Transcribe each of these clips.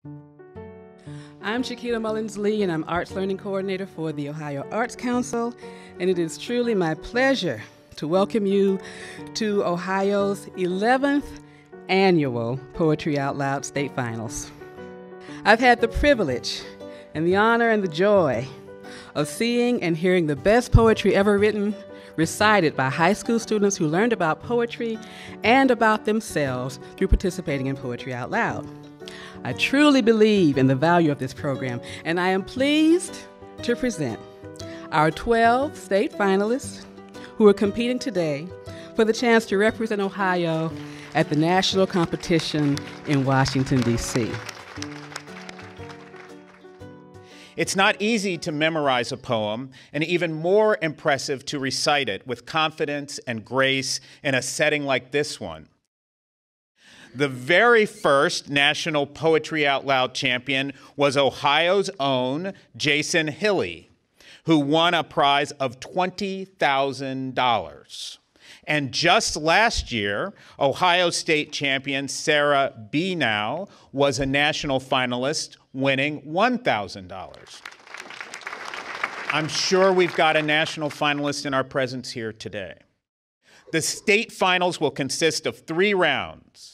I'm Chiquita Mullins-Lee, and I'm Arts Learning Coordinator for the Ohio Arts Council, and it is truly my pleasure to welcome you to Ohio's 11th annual Poetry Out Loud State Finals. I've had the privilege and the honor and the joy of seeing and hearing the best poetry ever written recited by high school students who learned about poetry and about themselves through participating in Poetry Out Loud. I truly believe in the value of this program, and I am pleased to present our 12 state finalists who are competing today for the chance to represent Ohio at the national competition in Washington, D.C. It's not easy to memorize a poem, and even more impressive to recite it with confidence and grace in a setting like this one. The very first National Poetry Out Loud champion was Ohio's own Jason Hilley, who won a prize of $20,000. And just last year, Ohio State champion Sarah Benow was a national finalist, winning $1,000. I'm sure we've got a national finalist in our presence here today. The state finals will consist of 3 rounds.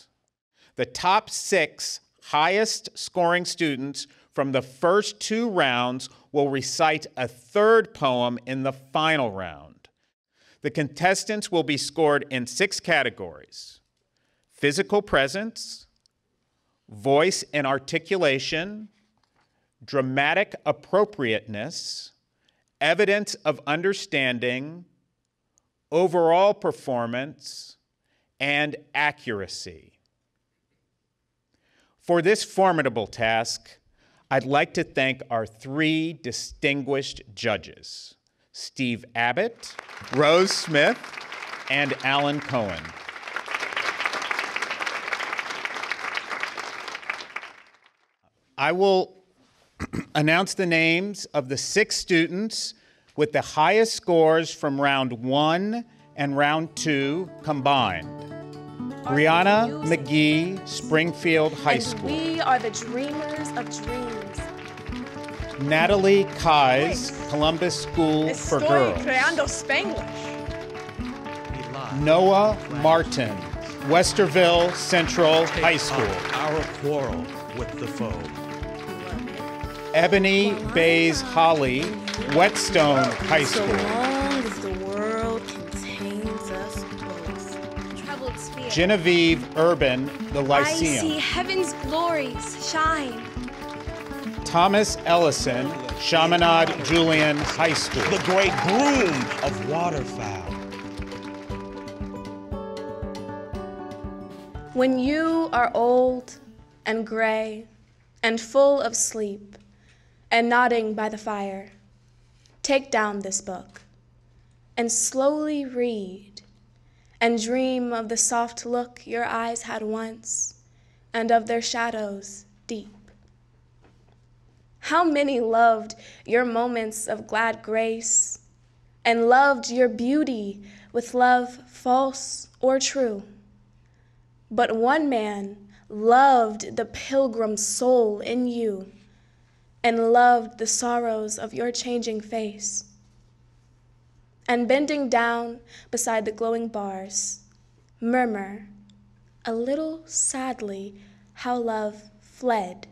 The top 6 highest scoring students from the first 2 rounds will recite a 3rd poem in the final round. The contestants will be scored in 6 categories: physical presence, voice and articulation, dramatic appropriateness, evidence of understanding, overall performance, and accuracy. For this formidable task, I'd like to thank our 3 distinguished judges: Steve Abbott, Rose Smith, and Alan Cohen. I will announce the names of the 6 students with the highest scores from round 1 and round 2 combined. Brianna McGee, Springfield High School. We are the dreamers of dreams. Natalie Kais, Columbus School for Girls. Creando Spanglish. Noah Martin, Westerville Central High School. Our quarrel with the foe. Ebony Bays Holly, Whetstone High So School. long as the world contains us both. Troubled sphere. Genevieve Urban, the I see Lyceum. heaven's glories shine. Thomas Ellison, Chaminade Julian High School. The great groom of waterfowl. When you are old and gray and full of sleep and nodding by the fire, take down this book and slowly read and dream of the soft look your eyes had once and of their shadows deep. How many loved your moments of glad grace and loved your beauty with love false or true. But one man loved the pilgrim soul in you and loved the sorrows of your changing face. And bending down beside the glowing bars, murmur a little sadly how love fled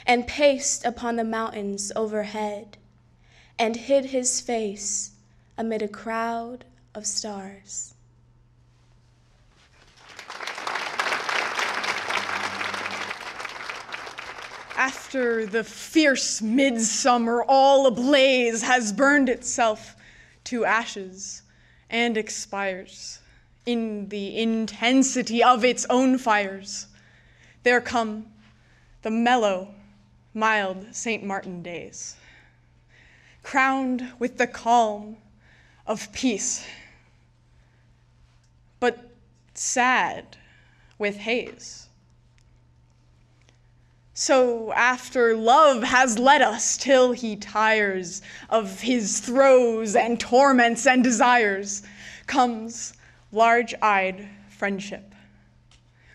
and paced upon the mountains overhead and hid his face amid a crowd of stars. After the fierce midsummer all ablaze has burned itself to ashes and expires in the intensity of its own fires, there come the mellow, mild St. Martin days, crowned with the calm of peace, but sad with haze. So after love has led us till he tires of his throes and torments and desires, comes large-eyed friendship,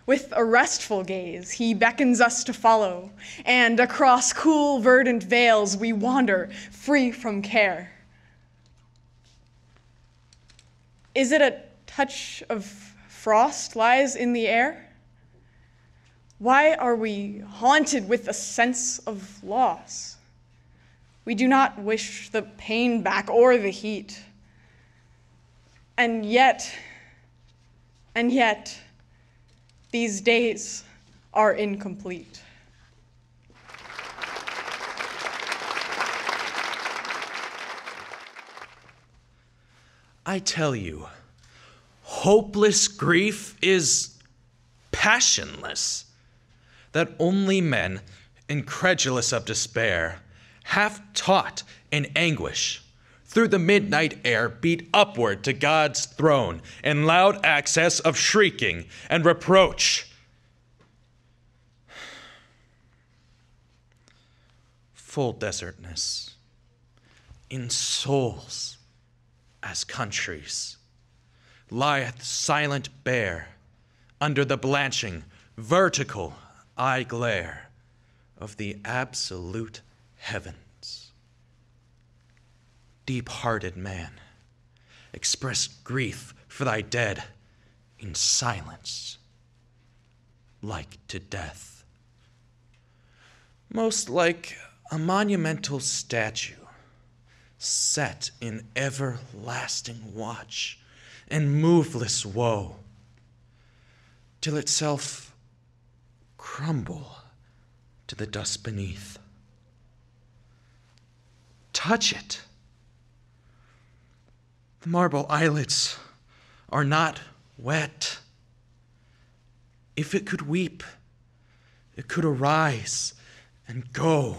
With a restful gaze, he beckons us to follow, and across cool, verdant vales we wander, free from care. Is it a touch of frost lies in the air? Why are we haunted with a sense of loss? We do not wish the pain back or the heat. And yet, these days are incomplete. I tell you, hopeless grief is passionless, that only men, incredulous of despair, half taught in anguish, through the midnight air beat upward to God's throne in loud access of shrieking and reproach. Full desertness, in souls as countries, lieth silent bare under the blanching, vertical eye glare of the absolute heavens. Deep-hearted man, express grief for thy dead in silence, like to death. Most like a monumental statue set in everlasting watch and moveless woe, till itself crumble to the dust beneath. Touch it. The marble eyelids are not wet. If it could weep, it could arise and go.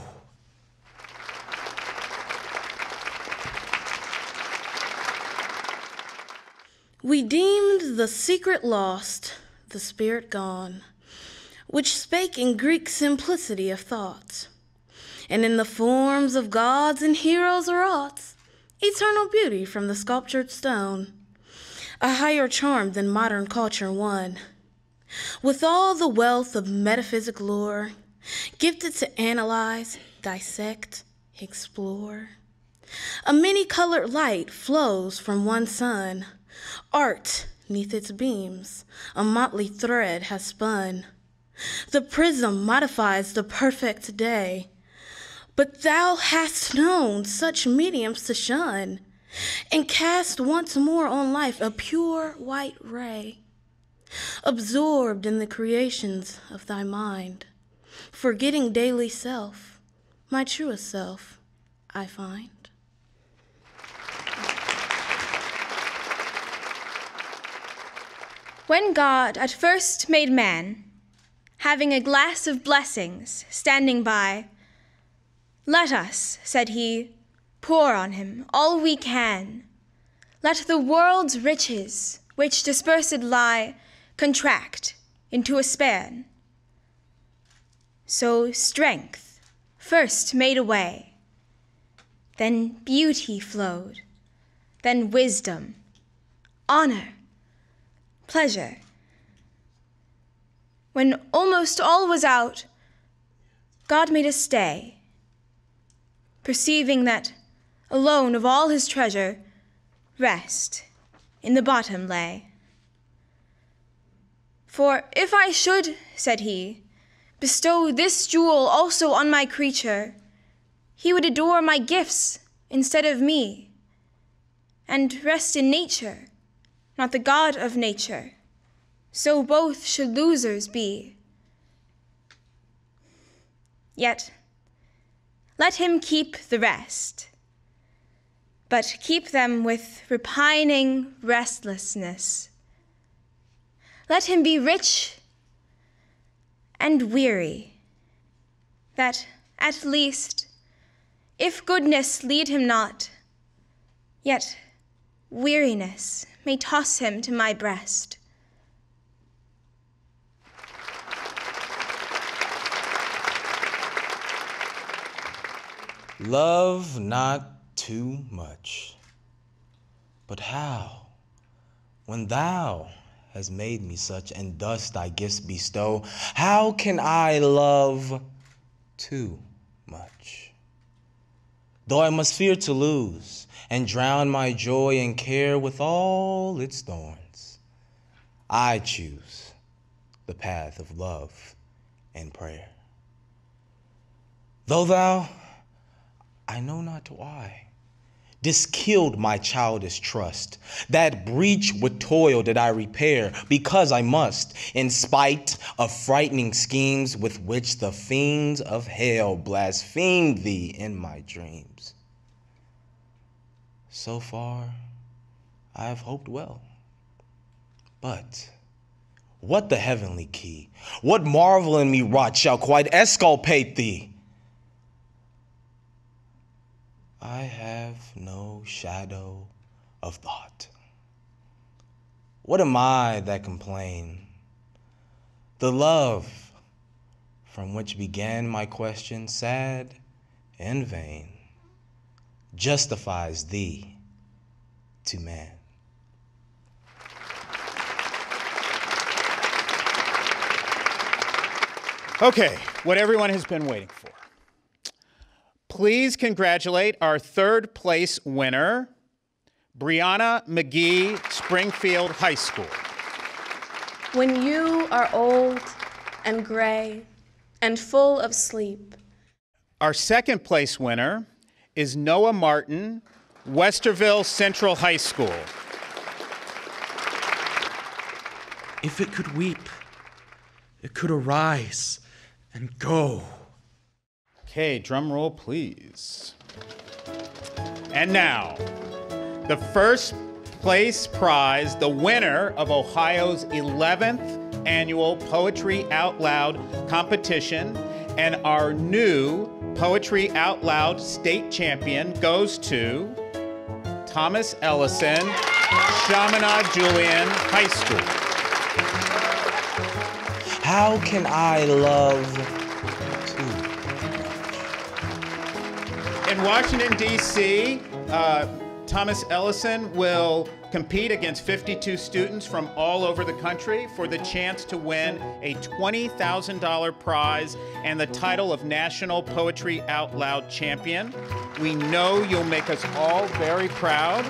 We deemed the secret lost, the spirit gone, which spake in Greek simplicity of thoughts, and in the forms of gods and heroes wrought eternal beauty from the sculptured stone, a higher charm than modern culture won. With all the wealth of metaphysic lore, gifted to analyze, dissect, explore, a many-colored light flows from one sun. Art, 'neath its beams, a motley thread has spun. The prism modifies the perfect day, but thou hast known such mediums to shun, and cast once more on life a pure white ray, absorbed in the creations of thy mind, forgetting daily self, my truest self, I find. When God at first made man, having a glass of blessings standing by, let us, said he, pour on him all we can. Let the world's riches, which dispersed lie, contract into a span. So strength first made a way, then beauty flowed, then wisdom, honor, pleasure. When almost all was out, God made a stay, perceiving that alone of all his treasure, rest in the bottom lay. For if I should, said he, bestow this jewel also on my creature, he would adore my gifts instead of me, and rest in nature, not the God of nature. So both should losers be. Yet let him keep the rest, but keep them with repining restlessness. Let him be rich and weary, that at least, if goodness lead him not, yet weariness may toss him to my breast. Love not too much. But how, when thou has made me such, and thus thy gifts bestow. How can I love too much? Though I must fear to lose, and drown my joy and care with all its thorns, I choose the path of love and prayer. Though thou, I know not why, didst killed my childish trust, that breach with toil did I repair, because I must, in spite of frightening schemes with which the fiends of hell blasphemed thee in my dreams. So far, I have hoped well. But what the heavenly key, what marvel in me wrought shall quite exculpate thee? I have no shadow of thought. What am I that complain? The love from which began my question, sad and vain, justifies thee to man. Okay, what everyone has been waiting for. Please congratulate our third place winner, Brianna McGee, Springfield High School. When you are old and gray and full of sleep. Our second place winner is Noah Martin, Westerville Central High School. If it could weep, it could arise and go. Okay, drum roll, please. And now, the first place prize, the winner of Ohio's 11th annual Poetry Out Loud competition, and our new Poetry Out Loud state champion goes to Thomas Ellison, Chaminade Julian High School. How can I love too? In Washington, D.C., Thomas Ellison will compete against 52 students from all over the country for the chance to win a $20,000 prize and the title of National Poetry Out Loud Champion. We know you'll make us all very proud.